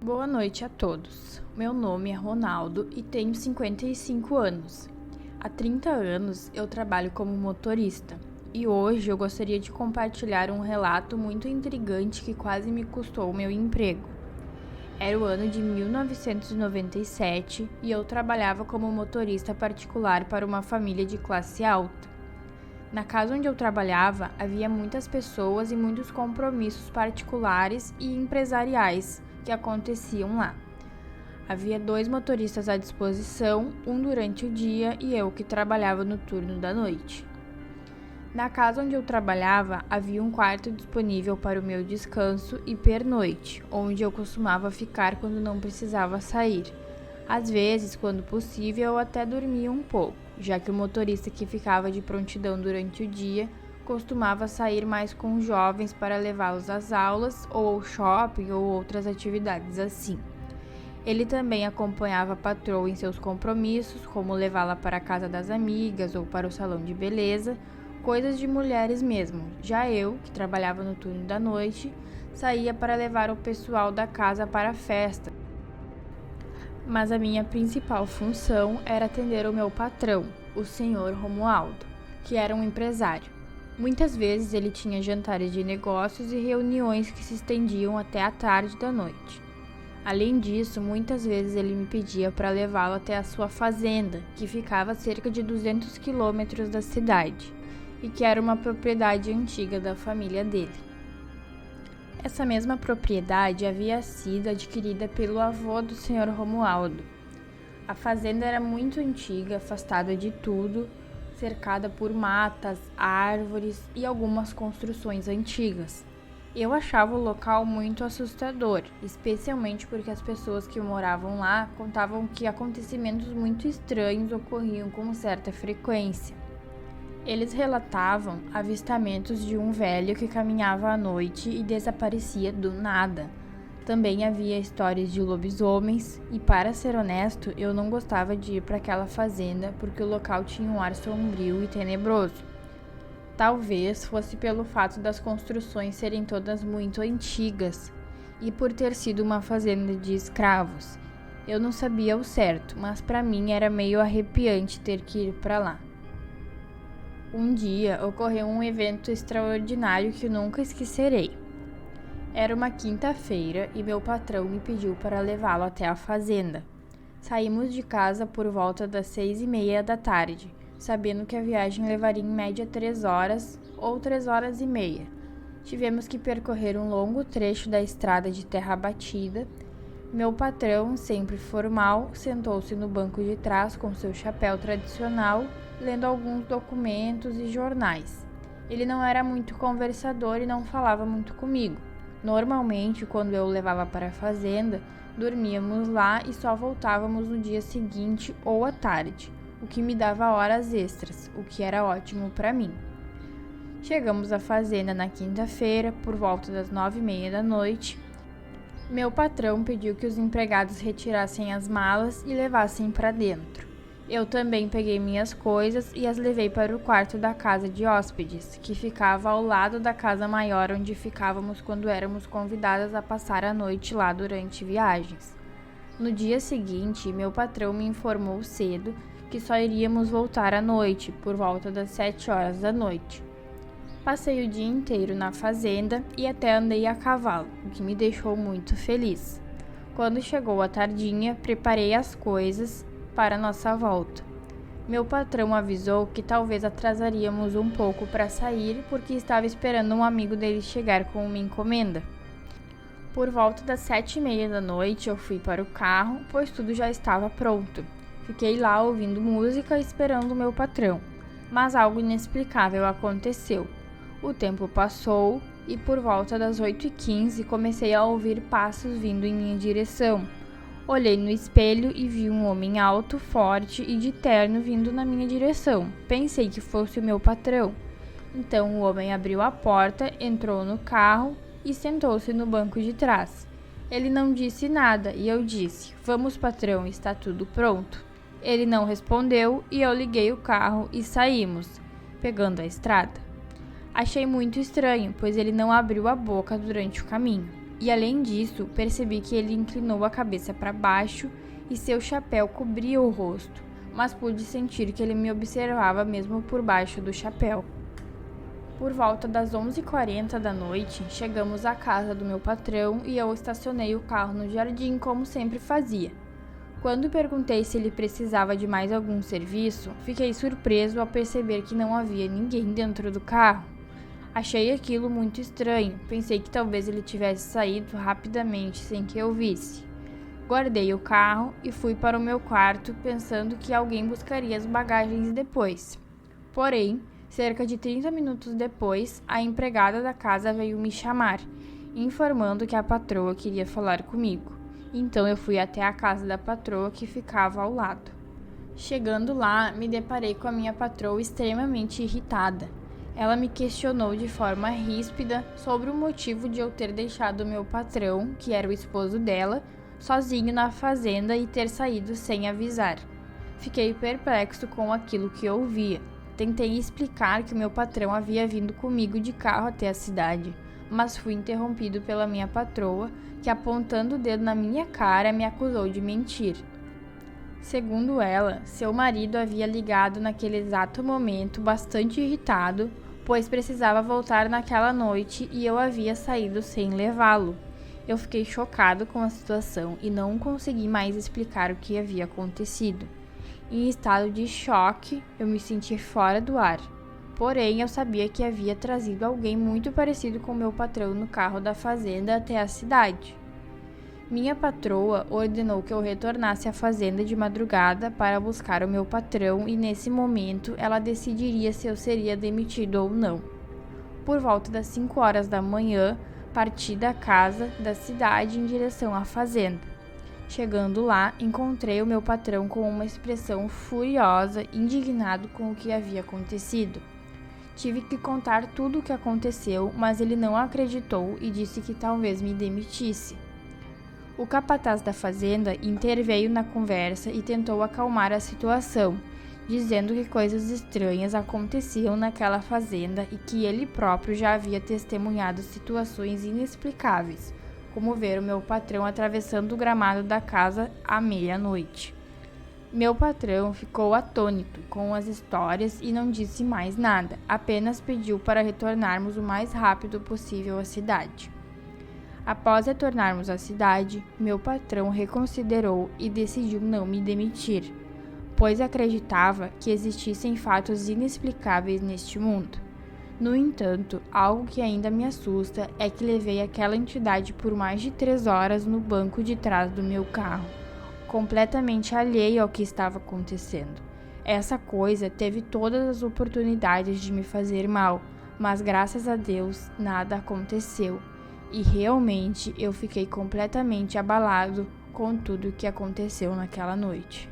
Boa noite a todos. Meu nome é Ronaldo e tenho 55 anos. Há 30 anos eu trabalho como motorista e hoje eu gostaria de compartilhar um relato muito intrigante que quase me custou o meu emprego. Era o ano de 1997 e eu trabalhava como motorista particular para uma família de classe alta. Na casa onde eu trabalhava, havia muitas pessoas e muitos compromissos particulares e empresariais que aconteciam lá. Havia 2 motoristas à disposição, um durante o dia e eu que trabalhava no turno da noite. Na casa onde eu trabalhava, havia um quarto disponível para o meu descanso e pernoite, onde eu costumava ficar quando não precisava sair. Às vezes, quando possível, eu até dormia um pouco, já que o motorista que ficava de prontidão durante o dia costumava sair mais com os jovens para levá-los às aulas ou ao shopping ou outras atividades assim. Ele também acompanhava a patroa em seus compromissos, como levá-la para a casa das amigas ou para o salão de beleza, coisas de mulheres mesmo. Já eu, que trabalhava no turno da noite, saía para levar o pessoal da casa para a festa. Mas a minha principal função era atender o meu patrão, o senhor Romualdo, que era um empresário. Muitas vezes ele tinha jantares de negócios e reuniões que se estendiam até a tarde da noite. Além disso, muitas vezes ele me pedia para levá-lo até a sua fazenda, que ficava a cerca de 200 quilômetros da cidade, e que era uma propriedade antiga da família dele. Essa mesma propriedade havia sido adquirida pelo avô do Sr. Romualdo. A fazenda era muito antiga, afastada de tudo, cercada por matas, árvores e algumas construções antigas. Eu achava o local muito assustador, especialmente porque as pessoas que moravam lá contavam que acontecimentos muito estranhos ocorriam com certa frequência. Eles relatavam avistamentos de um velho que caminhava à noite e desaparecia do nada. Também havia histórias de lobisomens e, para ser honesto, eu não gostava de ir para aquela fazenda porque o local tinha um ar sombrio e tenebroso. Talvez fosse pelo fato das construções serem todas muito antigas e por ter sido uma fazenda de escravos. Eu não sabia o certo, mas para mim era meio arrepiante ter que ir para lá. Um dia ocorreu um evento extraordinário que nunca esquecerei. Era uma quinta-feira e meu patrão me pediu para levá-lo até a fazenda. Saímos de casa por volta das 6:30 da tarde, sabendo que a viagem levaria em média 3 horas ou 3 horas e meia. Tivemos que percorrer um longo trecho da estrada de terra batida. Meu patrão, sempre formal, sentou-se no banco de trás com seu chapéu tradicional, lendo alguns documentos e jornais. Ele não era muito conversador e não falava muito comigo. Normalmente, quando eu o levava para a fazenda, dormíamos lá e só voltávamos no dia seguinte ou à tarde, o que me dava horas extras, o que era ótimo para mim. Chegamos à fazenda na quinta-feira, por volta das 9:30 da noite. Meu patrão pediu que os empregados retirassem as malas e levassem para dentro. Eu também peguei minhas coisas e as levei para o quarto da casa de hóspedes, que ficava ao lado da casa maior onde ficávamos quando éramos convidadas a passar a noite lá durante viagens. No dia seguinte, meu patrão me informou cedo que só iríamos voltar à noite, por volta das 7 horas da noite. Passei o dia inteiro na fazenda e até andei a cavalo, o que me deixou muito feliz. Quando chegou a tardinha, preparei as coisas para nossa volta. Meu patrão avisou que talvez atrasaríamos um pouco para sair porque estava esperando um amigo dele chegar com uma encomenda. Por volta das 7:30 da noite eu fui para o carro, pois tudo já estava pronto. Fiquei lá ouvindo música e esperando o meu patrão, mas algo inexplicável aconteceu. O tempo passou e por volta das 8:15 comecei a ouvir passos vindo em minha direção. Olhei no espelho e vi um homem alto, forte e de terno vindo na minha direção. Pensei que fosse o meu patrão. Então o homem abriu a porta, entrou no carro e sentou-se no banco de trás. Ele não disse nada e eu disse: "Vamos, patrão, está tudo pronto?" Ele não respondeu e eu liguei o carro e saímos, pegando a estrada. Achei muito estranho, pois ele não abriu a boca durante o caminho. E além disso, percebi que ele inclinou a cabeça para baixo e seu chapéu cobria o rosto, mas pude sentir que ele me observava mesmo por baixo do chapéu. Por volta das 11h40 da noite, chegamos à casa do meu patrão e eu estacionei o carro no jardim como sempre fazia. Quando perguntei se ele precisava de mais algum serviço, fiquei surpreso ao perceber que não havia ninguém dentro do carro. Achei aquilo muito estranho, pensei que talvez ele tivesse saído rapidamente sem que eu visse. Guardei o carro e fui para o meu quarto pensando que alguém buscaria as bagagens depois. Porém, cerca de 30 minutos depois, a empregada da casa veio me chamar, informando que a patroa queria falar comigo. Então eu fui até a casa da patroa que ficava ao lado. Chegando lá, me deparei com a minha patroa extremamente irritada. Ela me questionou de forma ríspida sobre o motivo de eu ter deixado o meu patrão, que era o esposo dela, sozinho na fazenda e ter saído sem avisar. Fiquei perplexo com aquilo que ouvia. Tentei explicar que o meu patrão havia vindo comigo de carro até a cidade, mas fui interrompido pela minha patroa, que apontando o dedo na minha cara me acusou de mentir. Segundo ela, seu marido havia ligado naquele exato momento bastante irritado, pois precisava voltar naquela noite e eu havia saído sem levá-lo. Eu fiquei chocado com a situação e não consegui mais explicar o que havia acontecido. Em estado de choque, eu me senti fora do ar. Porém, eu sabia que havia trazido alguém muito parecido com meu patrão no carro da fazenda até a cidade. Minha patroa ordenou que eu retornasse à fazenda de madrugada para buscar o meu patrão e nesse momento ela decidiria se eu seria demitido ou não. Por volta das 5 horas da manhã, parti da casa da cidade em direção à fazenda. Chegando lá, encontrei o meu patrão com uma expressão furiosa, indignado com o que havia acontecido. Tive que contar tudo o que aconteceu, mas ele não acreditou e disse que talvez me demitisse. O capataz da fazenda interveio na conversa e tentou acalmar a situação, dizendo que coisas estranhas aconteciam naquela fazenda e que ele próprio já havia testemunhado situações inexplicáveis, como ver o meu patrão atravessando o gramado da casa à meia-noite. Meu patrão ficou atônito com as histórias e não disse mais nada, apenas pediu para retornarmos o mais rápido possível à cidade. Após retornarmos à cidade, meu patrão reconsiderou e decidiu não me demitir, pois acreditava que existissem fatos inexplicáveis neste mundo. No entanto, algo que ainda me assusta é que levei aquela entidade por mais de 3 horas no banco de trás do meu carro, completamente alheio ao que estava acontecendo. Essa coisa teve todas as oportunidades de me fazer mal, mas graças a Deus nada aconteceu. E realmente eu fiquei completamente abalado com tudo o que aconteceu naquela noite.